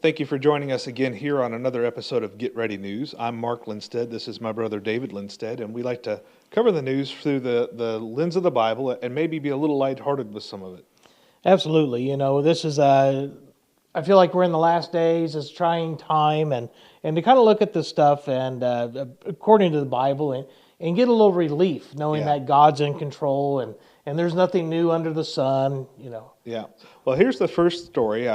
Thank you for joining us again here on another episode of Get Ready News. I'm Mark Lindstedt. This is my brother David Lindstedt, and we like to cover the news through the lens of the Bible and maybe be a little lighthearted with some of it. Absolutely. This is I feel like we're in the last days. It's a trying time, and to kind of look at this stuff and according to the Bible and get a little relief knowing that God's in control and there's nothing new under the sun. Yeah. Well, here's the first story.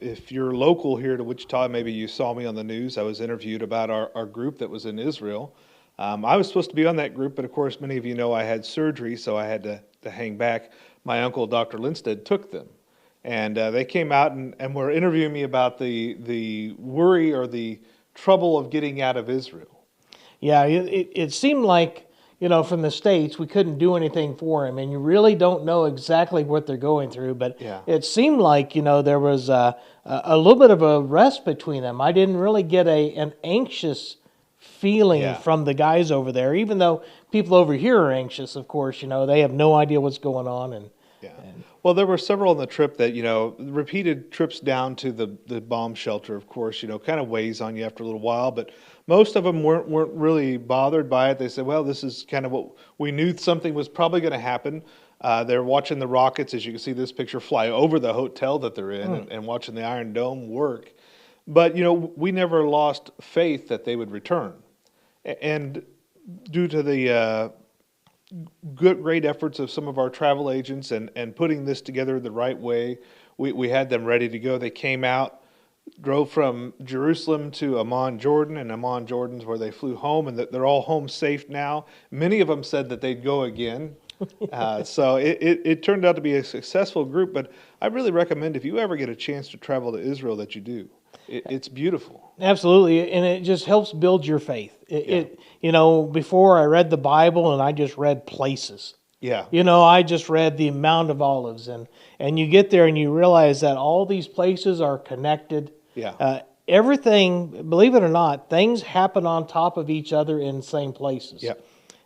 If you're local here to Wichita, maybe you saw me on the news. I was interviewed about our group that was in Israel. I was supposed to be on that group, but of course, many of you know I had surgery, so I had to hang back. My uncle, Dr. Lindstedt, took them. And they came out and were interviewing me about the worry or the trouble of getting out of Israel. Yeah, it seemed like, from the States, we couldn't do anything for them, and you really don't know exactly what they're going through, but it seemed like, there was a little bit of a rest between them. I didn't really get an anxious feeling from the guys over there, even though people over here are anxious, of course. They have no idea what's going on. Well, there were several on the trip that, repeated trips down to the bomb shelter, of course, kind of weighs on you after a little while, but most of them weren't really bothered by it. They said, well, this is kind of what we knew something was probably going to happen. They're watching the rockets, as you can see this picture, fly over the hotel that they're in and watching the Iron Dome work. But, we never lost faith that they would return. And due to the great efforts of some of our travel agents and putting this together the right way, we had them ready to go. They came out, drove from Jerusalem to Amman, Jordan, and Amman, Jordan's where they flew home, and they're all home safe now. Many of them said that they'd go again. So it turned out to be a successful group, but I really recommend if you ever get a chance to travel to Israel that you do. It's beautiful. Absolutely, and it just helps build your faith. Before I read the Bible and I just read places. Yeah. I just read the Mount of Olives, and you get there and you realize that all these places are connected. Yeah. Everything, believe it or not, things happen on top of each other in the same places. Yeah.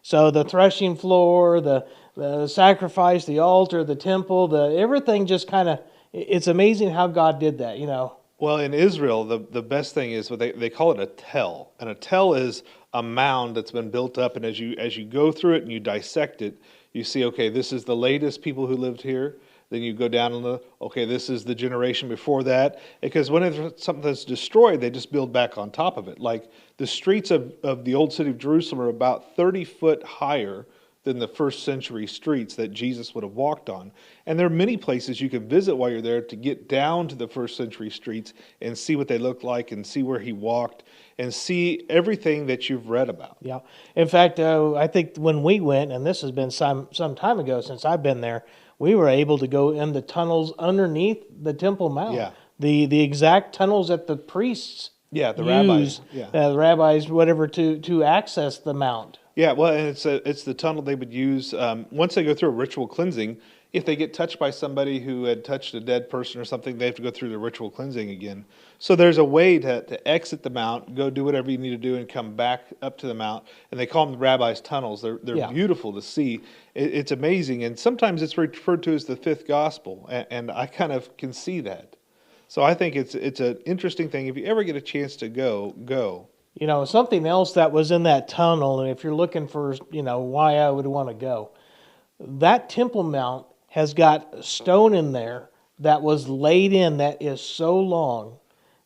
So the threshing floor, the sacrifice, the altar, the temple, everything just kind of, it's amazing how God did that, Well, in Israel, the best thing is what they call it a tel. And a tel is a mound that's been built up, and as you go through it and you dissect it, you see, okay, this is the latest people who lived here. Then you go down and okay, this is the generation before that. Because whenever something that's destroyed, they just build back on top of it. Like the streets of the old city of Jerusalem are about 30 foot higher than the first century streets that Jesus would have walked on. And there are many places you can visit while you're there to get down to the first century streets and see what they look like and see where he walked and see everything that you've read about. Yeah. In fact, I think when we went, and this has been some time ago since I've been there, we were able to go in the tunnels underneath the Temple Mount. Yeah. The exact tunnels that the priests the rabbis. The rabbis, whatever, to access the mount. Yeah, well, and it's the tunnel they would use once they go through a ritual cleansing. If they get touched by somebody who had touched a dead person or something, they have to go through the ritual cleansing again. So there's a way to exit the mount, go do whatever you need to do, and come back up to the mount. And they call them the rabbis' tunnels. They're beautiful to see. It's amazing, and sometimes it's referred to as the fifth gospel, and I kind of can see that. So I think it's an interesting thing. If you ever get a chance to go. Something else that was in that tunnel, and if you're looking for, why I would want to go, that Temple Mount has got stone in there that was laid in that is so long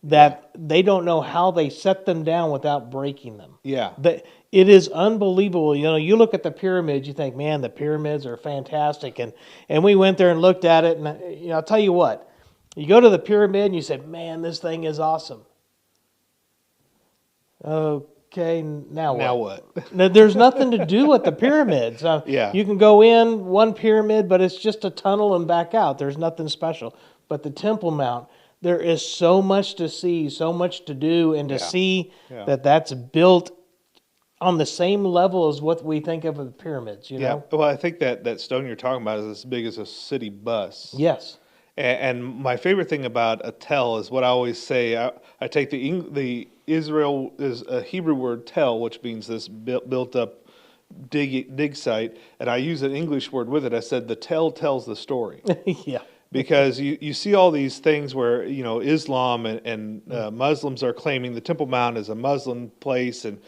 that they don't know how they set them down without breaking them. Yeah. It is unbelievable. You look at the pyramids, you think, man, the pyramids are fantastic. And we went there and looked at it, and I'll tell you what, you go to the pyramid and you said, man, this thing is awesome. Okay, now what? Now what? Now, there's nothing to do with the pyramids. You can go in one pyramid, but it's just a tunnel and back out. There's nothing special. But the Temple Mount, there is so much to see, so much to do, and to see that that's built on the same level as what we think of the pyramids, Yeah, well, I think that stone you're talking about is as big as a city bus. Yes. And my favorite thing about a tel is what I always say. I take the Israel is a Hebrew word tel, which means this built up dig site, and I use an English word with it. I said the tel tells the story. Yeah. because you see all these things where, Islam and Muslims are claiming the Temple Mount is a Muslim place, and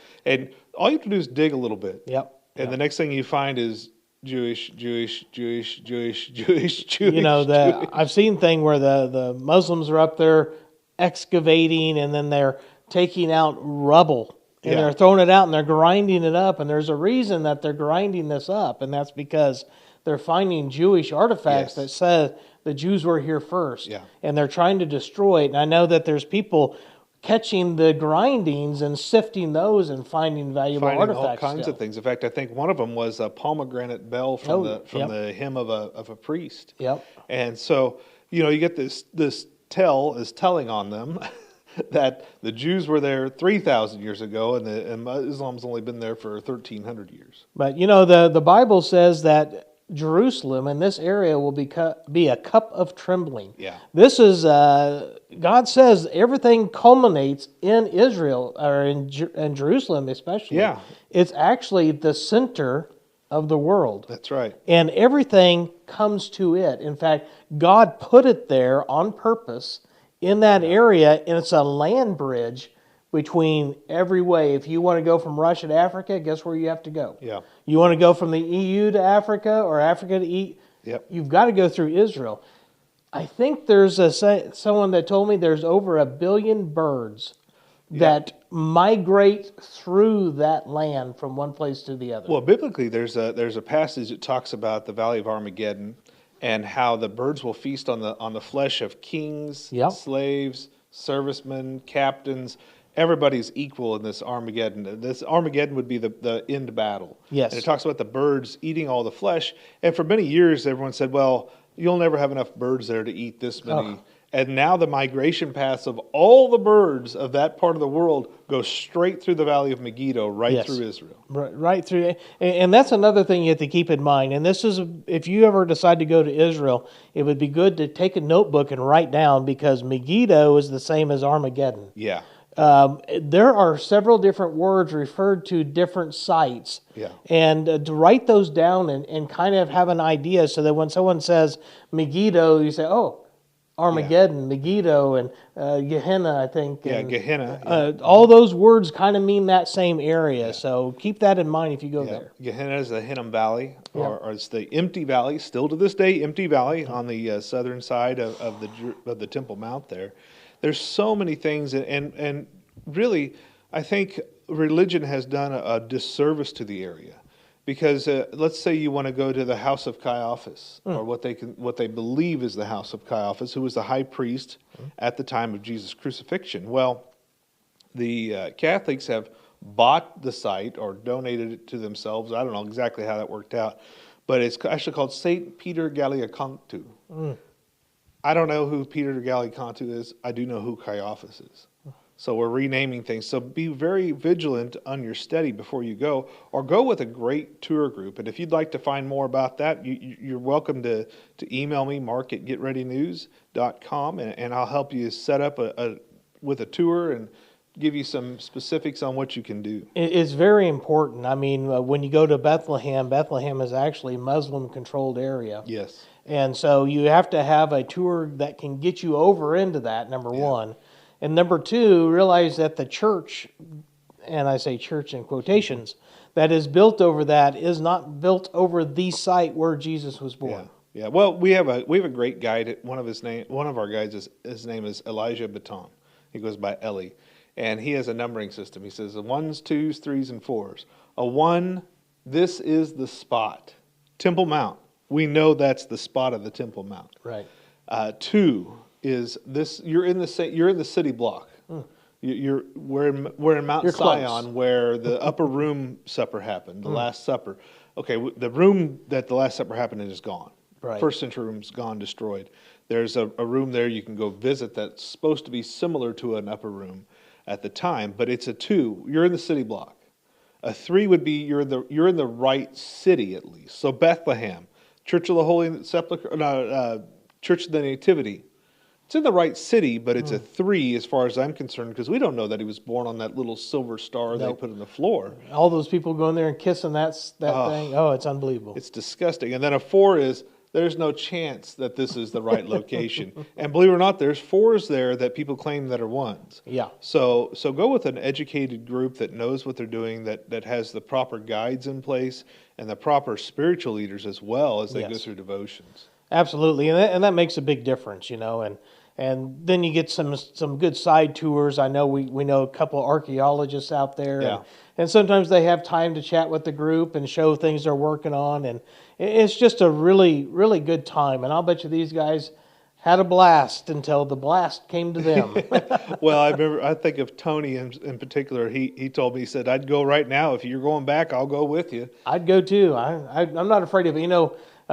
all you have to do is dig a little bit. Yep. And the next thing you find is Jewish, Jewish, Jewish, Jewish, Jewish, Jewish. Jewish. I've seen thing where the Muslims are up there excavating, and then they're taking out rubble. And they're throwing it out and they're grinding it up. And there's a reason that they're grinding this up. And that's because they're finding Jewish artifacts that say the Jews were here first. Yeah. And they're trying to destroy it. And I know that there's people catching the grindings and sifting those and finding valuable artifacts. All kinds of things. In fact, I think one of them was a pomegranate bell from the hymn of a priest. Yep. And so, you get this tell is telling on them that the Jews were there 3,000 years ago, and Islam's only been there for 1,300 years. But the Bible says that Jerusalem in this area will be a cup of trembling. Yeah. This is God says everything culminates in Israel, or in Jerusalem especially. Yeah. It's actually the center of the world. That's right. And everything comes to it. In fact, God put it there on purpose in that area, and it's a land bridge between every way. If you want to go from Russia to Africa, guess where you have to go? Yeah. You want to go from the EU to Africa, or Africa to Yep. You've got to go through Israel. I think there's someone that told me there's over 1 billion birds that migrate through that land from one place to the other. Well, biblically, there's a passage that talks about the Valley of Armageddon, and how the birds will feast on the flesh of kings, slaves, servicemen, captains. Everybody's equal in this Armageddon. This Armageddon would be the end battle. Yes. And it talks about the birds eating all the flesh. And for many years, everyone said, well, you'll never have enough birds there to eat this many. Oh. And now the migration paths of all the birds of that part of the world go straight through the Valley of Megiddo, through Israel. Right through. And that's another thing you have to keep in mind. And this is, if you ever decide to go to Israel, it would be good to take a notebook and write down, because Megiddo is the same as Armageddon. Yeah. There are several different words referred to different sites. Yeah. And to write those down and kind of have an idea, so that when someone says Megiddo, you say, oh, Armageddon, Megiddo, and Gehenna, I think. And, Gehenna. All those words kind of mean that same area, so keep that in mind if you go there. Gehenna is the Hinnom Valley, or it's the empty valley, still to this day, empty valley on the southern side of the Temple Mount there. There's so many things, and really, I think religion has done a disservice to the area. Because let's say you want to go to the house of Caiaphas, or what they believe is the house of Caiaphas, who was the high priest at the time of Jesus' crucifixion. Well, the Catholics have bought the site or donated it to themselves. I don't know exactly how that worked out, but it's actually called St. Peter Gallicantu. I don't know who Peter Gallicantu is. I do know who Caiaphas is. So we're renaming things. So be very vigilant on your study before you go, or go with a great tour group. And if you'd like to find more about that, you're welcome to email me, mark@getreadynews.com, and I'll help you set up with a tour and give you some specifics on what you can do. It's very important. I mean, when you go to Bethlehem is actually a Muslim-controlled area. Yes. And so you have to have a tour that can get you over into that, number one. And number two, realize that the church, and I say church in quotations, that is built over that is not built over the site where Jesus was born. Yeah. Well, we have a great guide. One of our guides his name is Elijah Baton. He goes by Ellie, and he has a numbering system. He says 1s, 2s, 3s, and 4s. A 1, this is the spot, Temple Mount. We know that's the spot of the Temple Mount. Right. 2 is this. You're in the city block. We're in Mount Zion, where the upper room supper happened, the Last Supper. Okay, the room that the Last Supper happened in is gone. Right. First century room's gone, destroyed. There's a room there you can go visit that's supposed to be similar to an upper room at the time, but it's a 2. You're in the city block. A 3 would be you're in the right city at least. So Bethlehem, Church of the Holy Sepulchre, Church of the Nativity. It's in the right city, but it's a 3 as far as I'm concerned, because we don't know that he was born on that little silver star they put on the floor. All those people going there and kissing that thing. Oh, it's unbelievable. It's disgusting. And then a 4 is there's no chance that this is the right location. And believe it or not, there's 4s there that people claim that are 1s. Yeah. So go with an educated group that knows what they're doing, that has the proper guides in place and the proper spiritual leaders as well as they go Yes. through devotions. Absolutely, and that makes a big difference, and then you get some good side tours. I know we know a couple of archaeologists out there, Yeah. and sometimes they have time to chat with the group and show things they're working on, and it's just a really, really good time. And I'll bet you these guys had a blast until the blast came to them. Well, I think of Tony in particular. He told me, he said, I'd go right now. If you're going back, I'll go with you. I'd go too. I'm not afraid of it.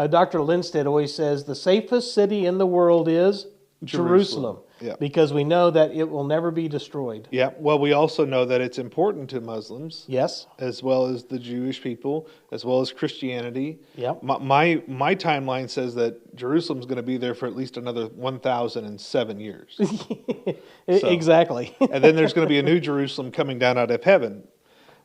Dr. Lindstedt always says the safest city in the world is Jerusalem. Yeah. Because we know that it will never be destroyed. Yeah. Well, we also know that it's important to Muslims. Yes. As well as the Jewish people, as well as Christianity. Yep. My timeline says that Jerusalem's going to be there for at least another 1,007 years. Exactly. And then there's going to be a new Jerusalem coming down out of heaven.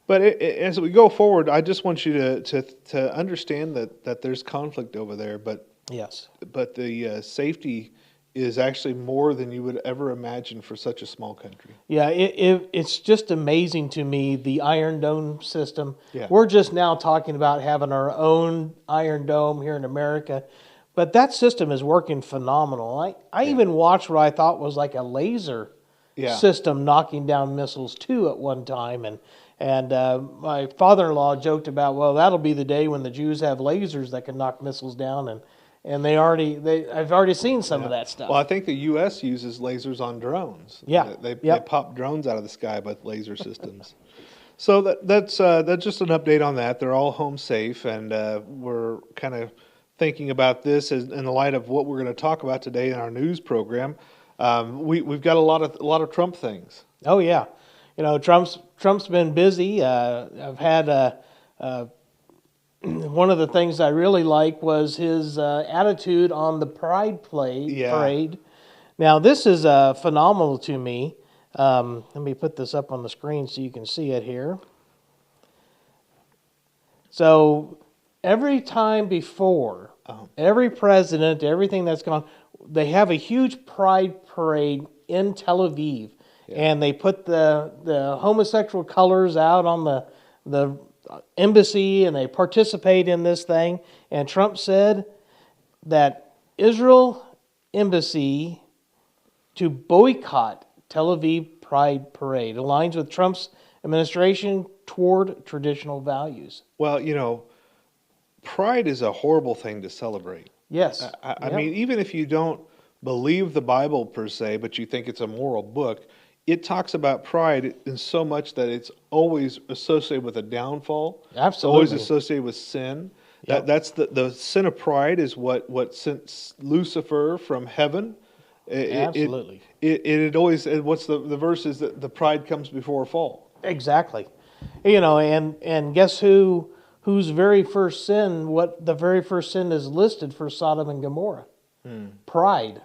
But as we go forward, I just want you to understand that there's conflict over there, but yes. But the safety is actually more than you would ever imagine for such a small country. Yeah, it's just amazing to me, the Iron Dome system. Yeah. We're just now talking about having our own Iron Dome here in America, but that system is working phenomenal. I even watched what I thought was like a laser system knocking down missiles too at one time, and my father-in-law joked about, well, that'll be the day when the Jews have lasers that can knock missiles down, and I've already seen some of that stuff. Well, I think the U.S. uses lasers on drones. Yeah, they pop drones out of the sky with laser systems. So that's just an update on that. They're all home safe, and we're kind of thinking about this in the light of what we're going to talk about today in our news program. We've got a lot of Trump things. Oh yeah, Trump's been busy. I've had one of the things I really like was his attitude on the Pride parade. Now this is phenomenal to me. Let me put this up on the screen so you can see it here. So every time before, every president, everything that's gone, they have a huge Pride parade in Tel Aviv. And they put the homosexual colors out on the embassy, and they participate in this thing. And Trump said that Israel embassy to boycott Tel Aviv Pride parade aligns with Trump's administration toward traditional values. Well, pride is a horrible thing to celebrate. Yes. I mean, even if you don't believe the Bible per se, but you think it's a moral book, it talks about pride in so much that it's always associated with a downfall. Absolutely. It's always associated with sin. Yep. That's the sin of pride is what sent Lucifer from heaven. Absolutely. It always, what's the verse is that the pride comes before a fall. Exactly. And guess whose very first sin, what the very first sin is listed for Sodom and Gomorrah? Pride.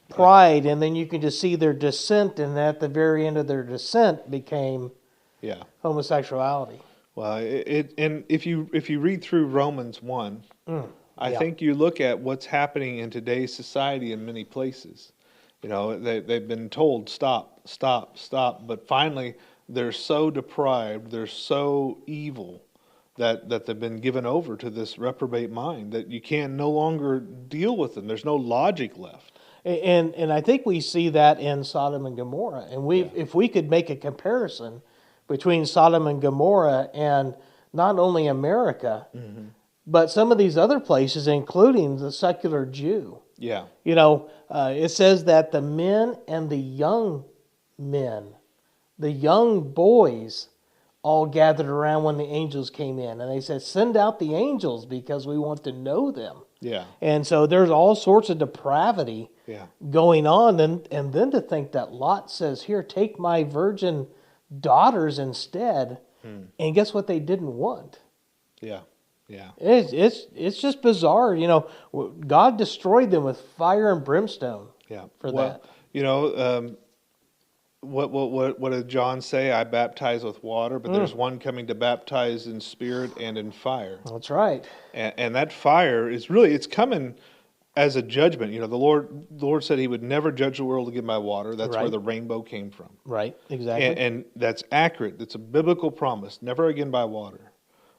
Pride, and then you can just see their descent, and at the very end of their descent became homosexuality. Well, and if you read through Romans 1, I think you look at what's happening in today's society in many places. They've been told stop, but finally they're so deprived, they're so evil that they've been given over to this reprobate mind that you can no longer deal with them. There's no logic left. And I think we see that in Sodom and Gomorrah. And if we could make a comparison between Sodom and Gomorrah and not only America, but some of these other places, including the secular Jew. Yeah. It says that the men and the young boys, all gathered around when the angels came in. And they said, send out the angels because we want to know them. Yeah. And so there's all sorts of depravity going on. And then to think that Lot says, here, take my virgin daughters instead. And guess what they didn't want? Yeah. It's just bizarre. God destroyed them with fire and brimstone for that. What did John say? I baptize with water, but there's one coming to baptize in spirit and in fire. That's right. And that fire is really, it's coming as a judgment. You know, the Lord said He would never judge the world again by water. That's where Right. the rainbow came from. Right, exactly. And that's accurate. It's a biblical promise. Never again by water,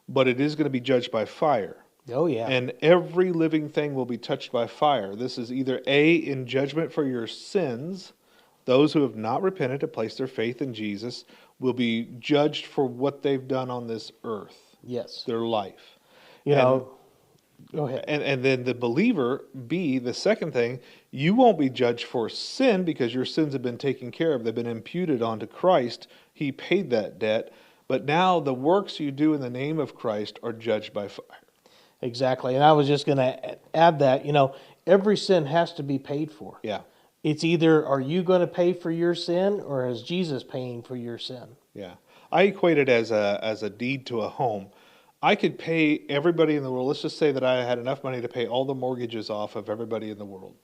but it is going to be judged by fire. Oh, yeah. And every living thing will be touched by fire. This is either A, in judgment for your sins. Those who have not repented and placed their faith in Jesus will be judged for what they've done on this earth. Yes. Their life. You know, go ahead. And then the believer, B, the second thing, you won't be judged for sin because your sins have been taken care of. They've been imputed onto Christ. He paid that debt. But now the works you do in the name of Christ are judged by fire. Exactly. And I was just going to add that, you know, every sin has to be paid for. Yeah. It's either, are you going to pay for your sin, or is Jesus paying for your sin? Yeah. I equate it as a deed to a home. I could pay everybody in the world. Let's just say that I had enough money to pay all the mortgages off of everybody in the world.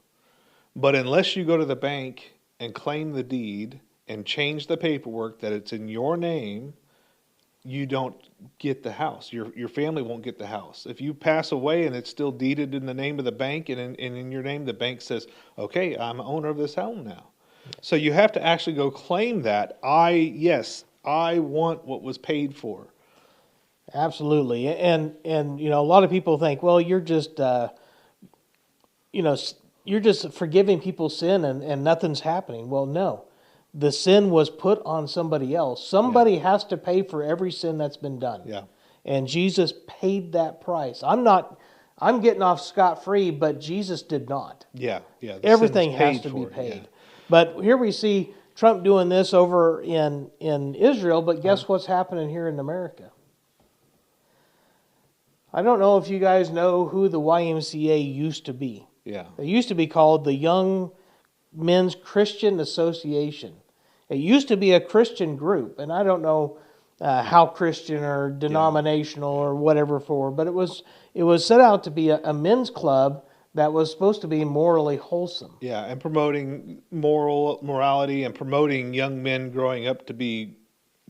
But unless you go to the bank and claim the deed and change the paperwork that it's in your name, you don't get the house. Your family won't get the house. If you pass away and it's still deeded in the name of the bank and in your name, the bank says, okay, I'm owner of this home now. So you have to actually go claim that. I want what was paid for. Absolutely. And you know, a lot of people think, well, you're just, you know, you're just forgiving people's sin and nothing's happening. Well, no. The sin was put on somebody else. Somebody has to pay for every sin that's been done. Yeah. And Jesus paid that price. I'm getting off scot-free, but Jesus did not. Yeah. Yeah. Everything has to be paid. Yeah. But here we see Trump doing this over in Israel, but guess what's happening here in America? I don't know if you guys know who the YMCA used to be. Yeah. It used to be called the Young Men's Christian Association. It used to be a Christian group, and I don't know how Christian or denominational or whatever for, but it was set out to be a men's club that was supposed to be morally wholesome. Yeah, and promoting morality and promoting young men growing up to be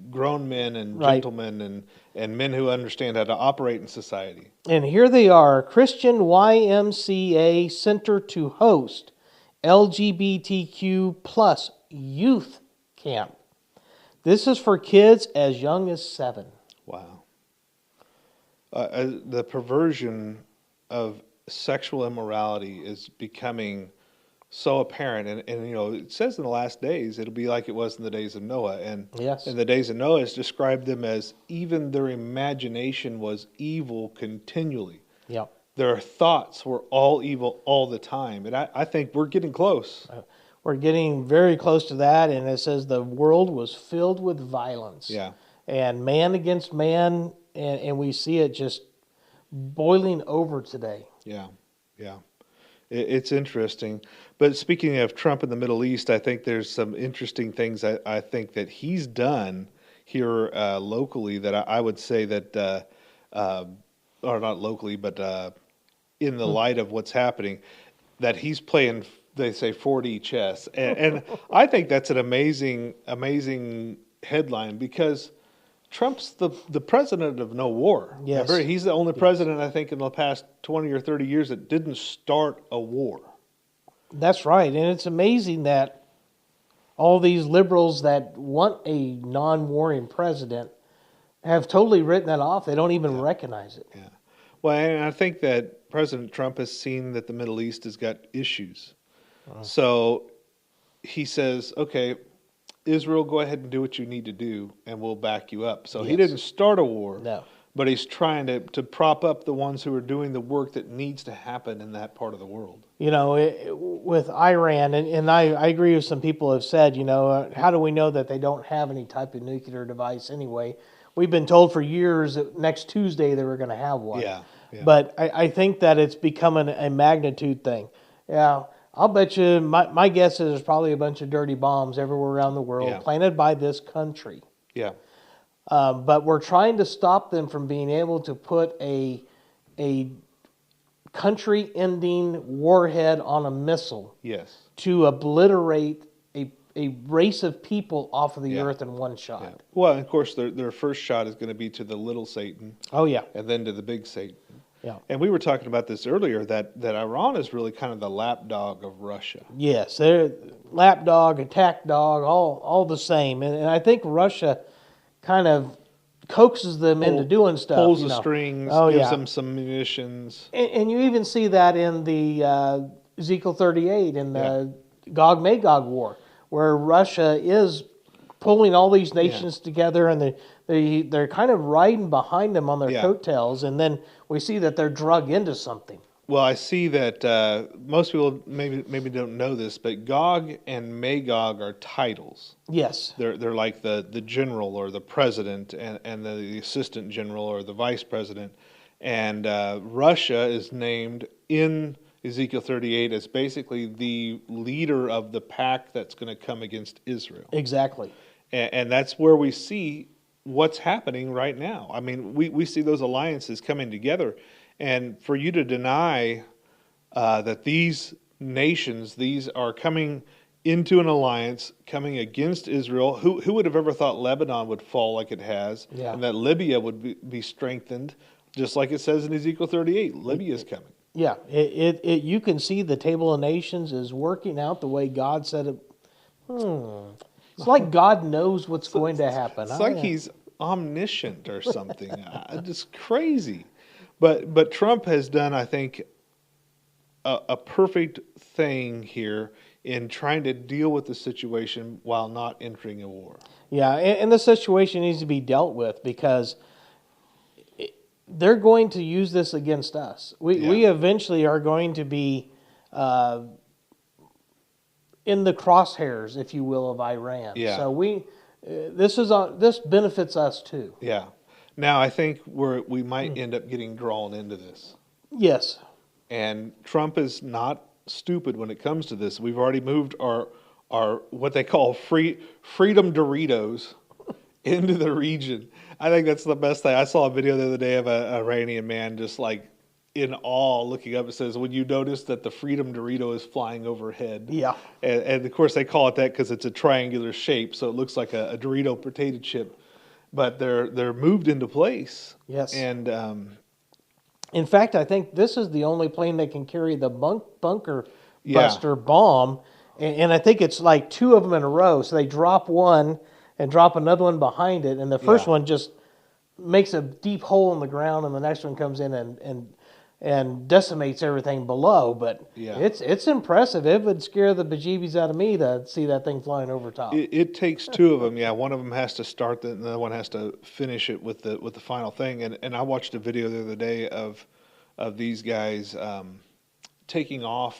grown men and gentlemen and men who understand how to operate in society. And here they are, Christian YMCA Center to host LGBTQ plus youth camp. This is for kids as young as 7. Wow. The perversion of sexual immorality is becoming so apparent. And you know, it says in the last days, it'll be like it was in the days of Noah. And yes. in the days of Noah, it's described them as even their imagination was evil continually. Yeah. Their thoughts were all evil all the time. And I think we're getting close. We're getting very close to that. And it says the world was filled with violence. Yeah. And man against man. And we see it just boiling over today. Yeah. Yeah. It's interesting. But speaking of Trump in the Middle East, I think there's some interesting things I think that he's done here locally that I would say that, or not locally, but in the light of what's happening, that he's playing, they say, 4D chess. And I think that's an amazing headline because Trump's the president of no war. Yes. Remember, he's the only president, I think, in the past 20 or 30 years that didn't start a war. That's right. And it's amazing that all these liberals that want a non-warring president have totally written that off. They don't even recognize it. Yeah. Well, and I think that President Trump has seen that the Middle East has got issues. So he says, okay, Israel, go ahead and do what you need to do, and we'll back you up. So he didn't start a war, no, but he's trying to prop up the ones who are doing the work that needs to happen in that part of the world. You know, with Iran, and I agree with some people have said, you know, how do we know that they don't have any type of nuclear device anyway? We've been told for years that next Tuesday they were going to have one. Yeah. But I think that it's becoming a magnitude thing. Yeah, I'll bet you, my guess is there's probably a bunch of dirty bombs everywhere around the world planted by this country. Yeah. But we're trying to stop them from being able to put a country-ending warhead on a missile Yes. to obliterate a a race of people off of the Yeah. earth in one shot. Yeah. Well, and of course, their first shot is going to be to the little Satan, Oh yeah, and then to the big Satan. yeah. And we were talking about this earlier that Iran is really kind of the lapdog of Russia. Yes, they're lapdog, attack dog, all the same. And I think Russia kind of coaxes them into doing stuff. Pulls the strings, oh, gives yeah. them some munitions. And you even see that in the Ezekiel 38 in the Gog-Magog war, where Russia is pulling all these nations together, and they're kind of riding behind them on their coattails, and then we see that they're drug into something. Well, I see that most people maybe don't know this, but Gog and Magog are titles. Yes. They're like the general or the president and the assistant general or the vice president. And Russia is named in Ezekiel 38 as basically the leader of the pack that's going to come against Israel. Exactly. And that's where we see what's happening right now. I mean, we see those alliances coming together. And for you to deny that these nations, these are coming into an alliance, coming against Israel, who would have ever thought Lebanon would fall like it has, and that Libya would be strengthened, just like it says in Ezekiel 38, Libya is coming. Yeah, you can see the table of nations is working out the way God said it. It's like God knows what's going to happen. It's like he's omniscient or something. Just crazy. But Trump has done, I think, a perfect thing here in trying to deal with the situation while not entering a war. Yeah, and the situation needs to be dealt with because they're going to use this against us. We eventually are going to be in the crosshairs, if you will, of Iran. Yeah. So this benefits us too. Yeah. Now I think we might end up getting drawn into this. Yes. And Trump is not stupid when it comes to this. We've already moved our what they call freedom Doritos into the region. I think that's the best thing. I saw a video the other day of an Iranian man just like in awe looking up. It says, when you notice that the freedom Dorito is flying overhead. Yeah. And of course they call it that because it's a triangular shape, so it looks like a Dorito potato chip. But they're moved into place. Yes. And in fact, I think this is the only plane that can carry the bunker buster bomb. And I think it's like two of them in a row. So they drop one and drop another one behind it. And the first one just makes a deep hole in the ground, and the next one comes in and decimates everything below. But it's impressive. It would scare the bejeebies out of me to see that thing flying over top. It takes two of them. Yeah, one of them has to start, and the other one has to finish it with the final thing. And I watched a video the other day of these guys taking off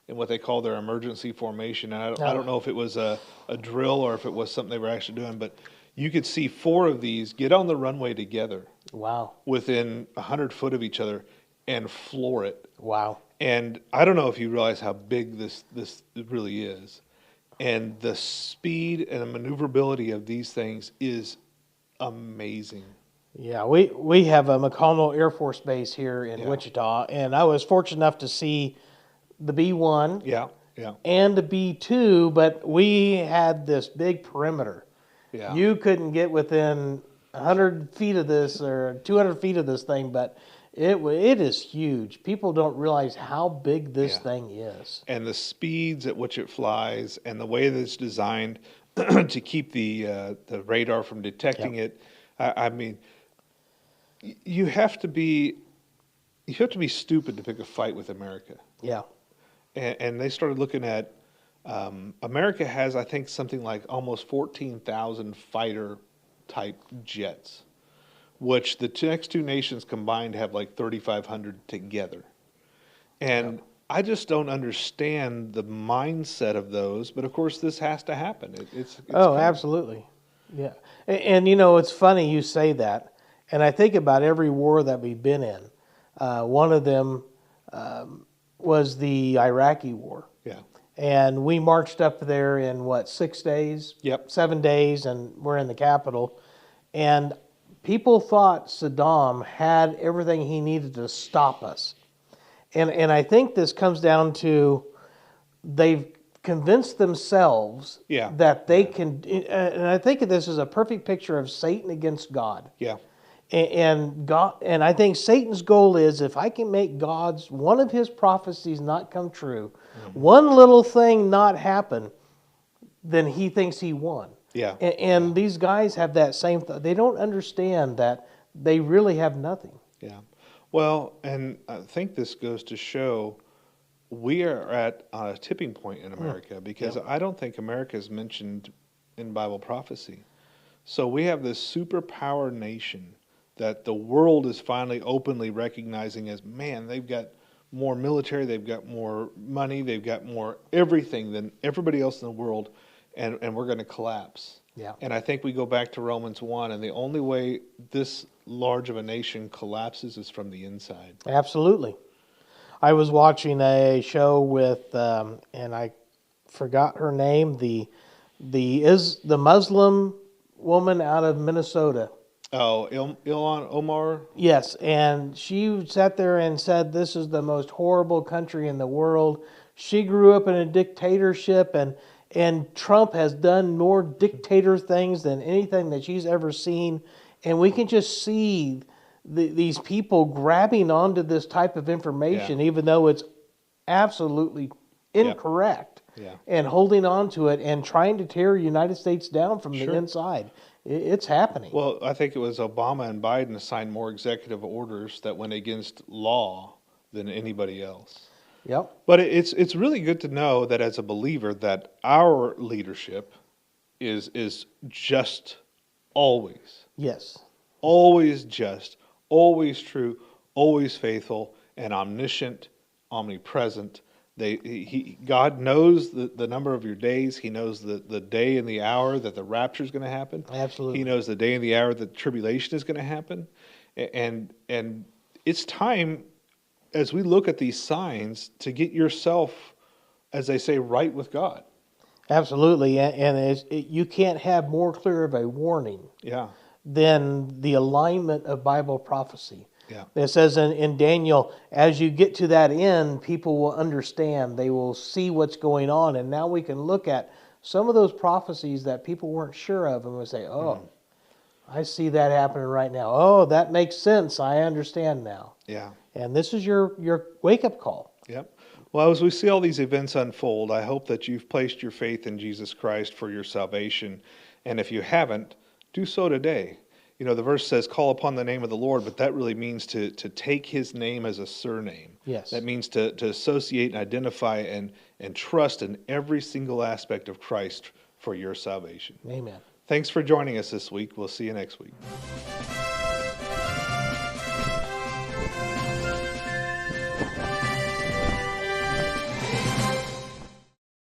in what they call their emergency formation. And I don't know if it was a drill or if it was something they were actually doing, but you could see four of these get on the runway together. Wow. Within 100 foot of each other and floor it. Wow. And I don't know if you realize how big this really is. And the speed and the maneuverability of these things is amazing. Yeah, we have a McConnell Air Force Base here in Wichita, and I was fortunate enough to see the B-1 and the B-2, but we had this big perimeter. Yeah. You couldn't get within 100 feet of this or 200 feet of this thing, but it is huge. People don't realize how big this thing is. And the speeds at which it flies and the way that it's designed to keep the radar from detecting it. I mean, you have to be stupid to pick a fight with America. Yeah. And they started looking at America has, I think, something like almost 14,000 fighter type jets, which the next two nations combined have like 3,500 together. And I just don't understand the mindset of those. But of course, this has to happen. It's absolutely. Yeah. And it's funny you say that. And I think about every war that we've been in. One of them was the Iraqi war. Yeah. And we marched up there in 6 days? Yep. 7 days, and we're in the capital. And people thought Saddam had everything he needed to stop us. And I think this comes down to they've convince themselves Yeah. that they can, and I think this is a perfect picture of Satan against God. Yeah. And God, and I think Satan's goal is, if I can make God's one of his prophecies not come true, one little thing not happen, then he thinks he won. Yeah. And these guys have that same they don't understand that they really have nothing. Yeah. Well, and I think this goes to show we are at a tipping point in America, because I don't think America is mentioned in Bible prophecy. So we have this superpower nation that the world is finally openly recognizing as, man, they've got more military, they've got more money, they've got more everything than everybody else in the world, and we're going to collapse. Yeah. And I think we go back to Romans 1, and the only way this large of a nation collapses is from the inside. Absolutely. I was watching a show with, and I forgot her name, the Muslim woman out of Minnesota. Oh, Ilhan Omar? Yes, and she sat there and said, this is the most horrible country in the world. She grew up in a dictatorship, and Trump has done more dictator things than anything that she's ever seen. And we can just see these people grabbing onto this type of information, even though it's absolutely incorrect, and holding on to it and trying to tear the United States down from the inside. It's happening. Well, I think it was Obama and Biden signed more executive orders that went against law than anybody else. Yep. But it's really good to know that as a believer that our leadership is just always. Yes. Always just, always true, always faithful, and omniscient, omnipresent. God knows the number of your days. He knows the day and the hour that the rapture is going to happen. Absolutely. He knows the day and the hour that tribulation is going to happen. And it's time, as we look at these signs, to get yourself, as they say, right with God. Absolutely. And you can't have more clear of a warning than the alignment of Bible prophecy. Yeah. It says in Daniel, as you get to that end, people will understand. They will see what's going on. And now we can look at some of those prophecies that people weren't sure of, and we'll say, oh, I see that happening right now. Oh, that makes sense. I understand now. Yeah. And this is your wake-up call. Yep. Well, as we see all these events unfold, I hope that you've placed your faith in Jesus Christ for your salvation. And if you haven't, do so today. You know, the verse says, call upon the name of the Lord, but that really means to take his name as a surname. Yes. That means to associate and identify and trust in every single aspect of Christ for your salvation. Amen. Thanks for joining us this week. We'll see you next week.